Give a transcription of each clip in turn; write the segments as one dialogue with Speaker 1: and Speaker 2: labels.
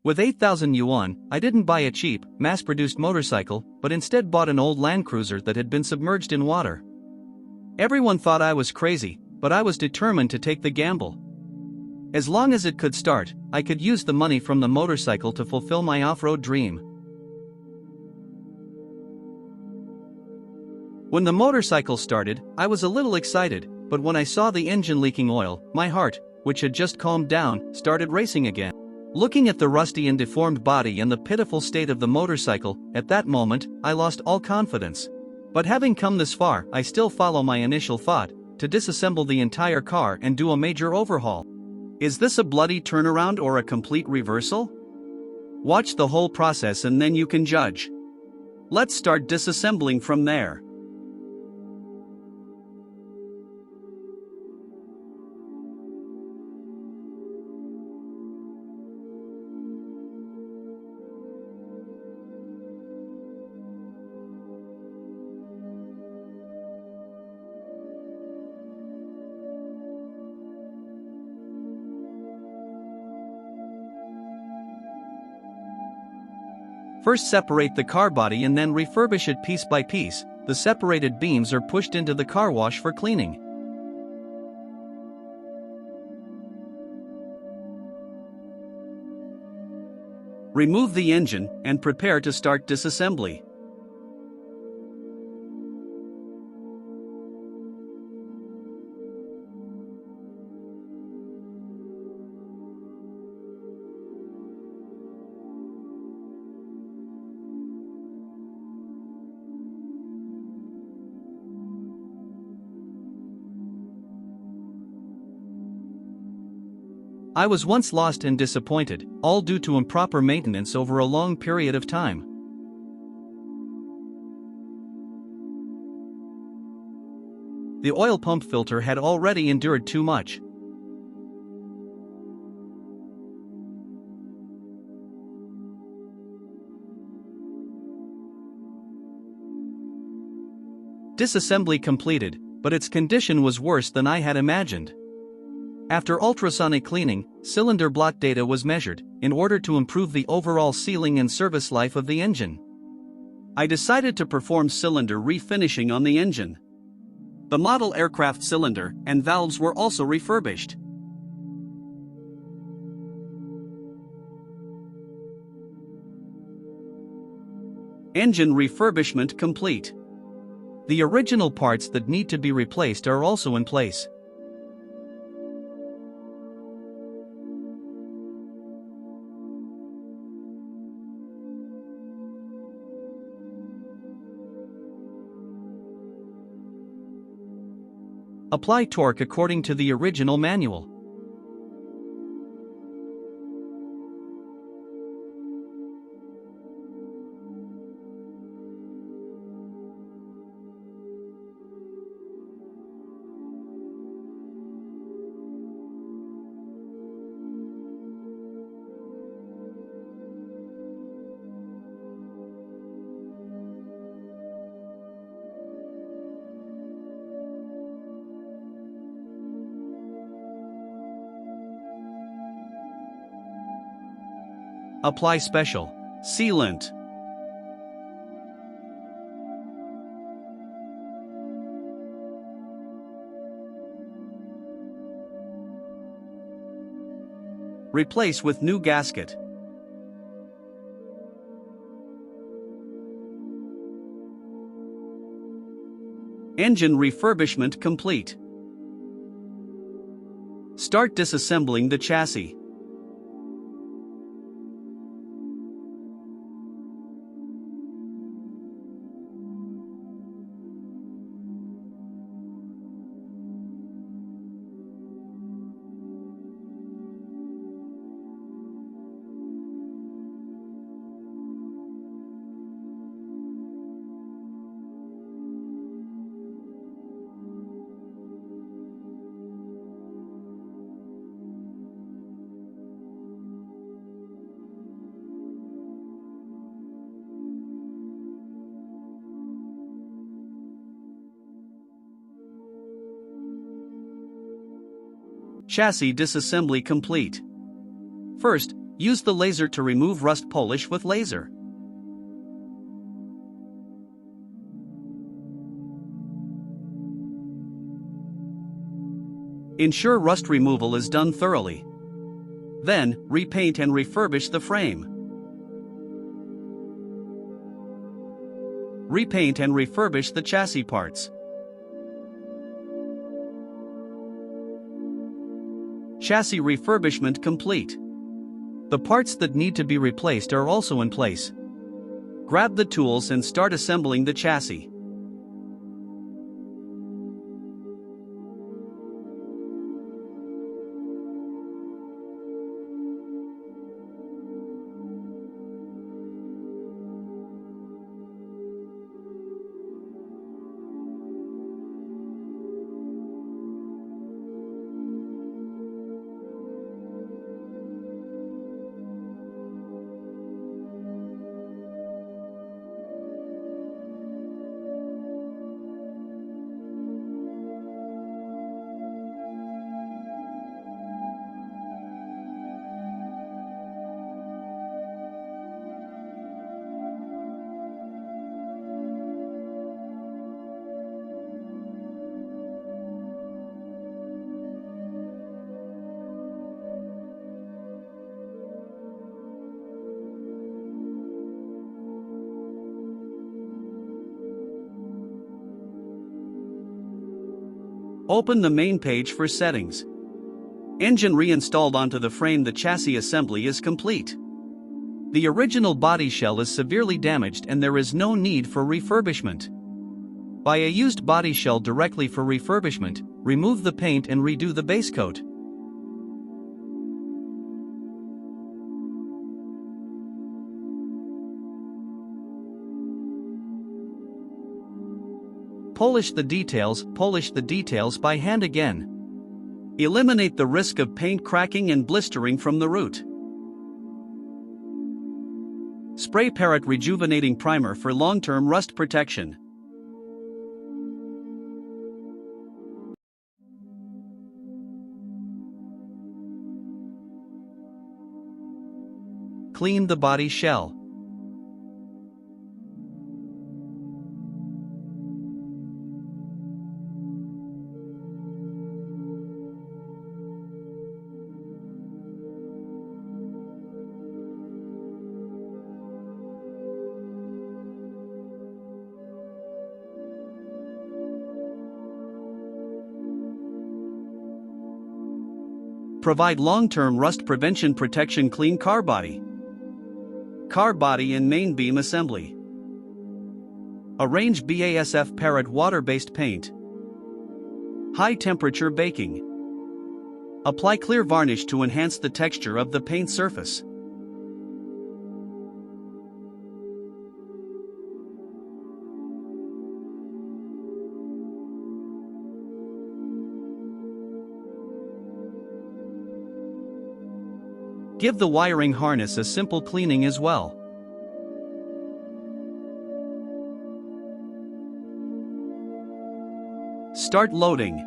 Speaker 1: With 8,000 yuan, I didn't buy a cheap, mass-produced motorcycle, but instead bought an old Land Cruiser that had been submerged in water. Everyone thought I was crazy, but I was determined to take the gamble. As long as it could start, I could use the money from the motorcycle to fulfill my off-road dream. When the motorcycle started, I was a little excited, but when I saw the engine leaking oil, my heart, which had just calmed down, started racing again. Looking at the rusty and deformed body and the pitiful state of the motorcycle, at that moment, I lost all confidence. But having come this far, I still follow my initial thought, to disassemble the entire car and do a major overhaul. Is this a bloody turnaround or a complete reversal? Watch the whole process and then you can judge. Let's start disassembling from there. First separate the car body and then refurbish it piece by piece. The separated beams are pushed into the car wash for cleaning. Remove the engine and prepare to start disassembly. I was once lost and disappointed, all due to improper maintenance over a long period of time. The oil pump filter had already endured too much. Disassembly completed, but its condition was worse than I had imagined. After ultrasonic cleaning, cylinder block data was measured, in order to improve the overall sealing and service life of the engine. I decided to perform cylinder refinishing on the engine. The model aircraft cylinder and valves were also refurbished. Engine refurbishment complete. The original parts that need to be replaced are also in place. Apply torque according to the original manual. Apply special sealant. Replace with new gasket. Engine refurbishment complete. Start disassembling the chassis. Chassis disassembly complete. First, Use the laser to remove rust. Polish with laser. Ensure rust removal is done thoroughly. Then, repaint and refurbish the frame. Repaint and refurbish the chassis parts. Chassis refurbishment complete. The parts that need to be replaced are also in place. Grab the tools and start assembling the chassis. Open the main page for settings. Engine reinstalled onto the frame. The chassis assembly is complete. The original body shell is severely damaged and there is no need for refurbishment. Buy a used body shell directly for refurbishment, remove the paint and redo the base coat. Polish the details by hand again. Eliminate the risk of paint cracking and blistering from the root. Spray Parrot Rejuvenating Primer for long-term rust protection. Clean the body shell. Provide long-term rust prevention protection. Clean car body. Car body and main beam assembly. Arrange BASF Parrot water-based paint. High temperature baking. Apply clear varnish to enhance the texture of the paint surface. Give the wiring harness a simple cleaning as well. Start loading.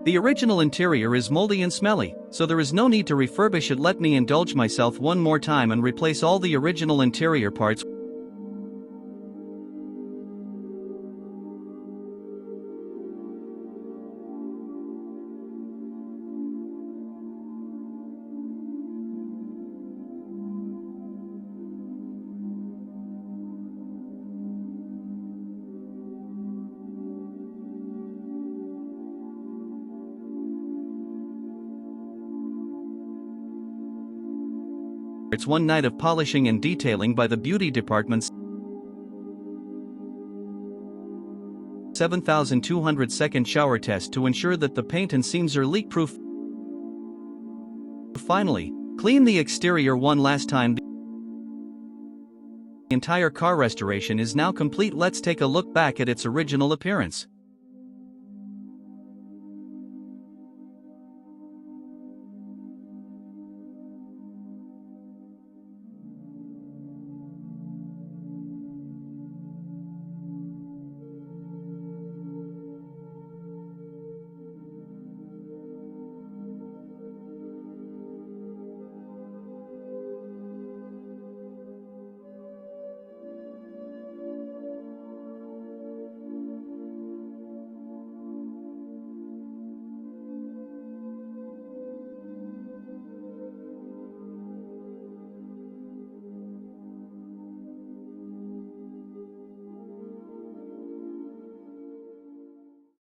Speaker 1: The original interior is moldy and smelly, so there is no need to refurbish it. Let me indulge myself one more time and replace all the original interior parts. It's one night of polishing and detailing by the beauty department's 7,200 second shower test to ensure that the paint and seams are leak-proof. Finally, clean the exterior one last time. The entire car restoration is now complete. Let's take a look back at its original appearance.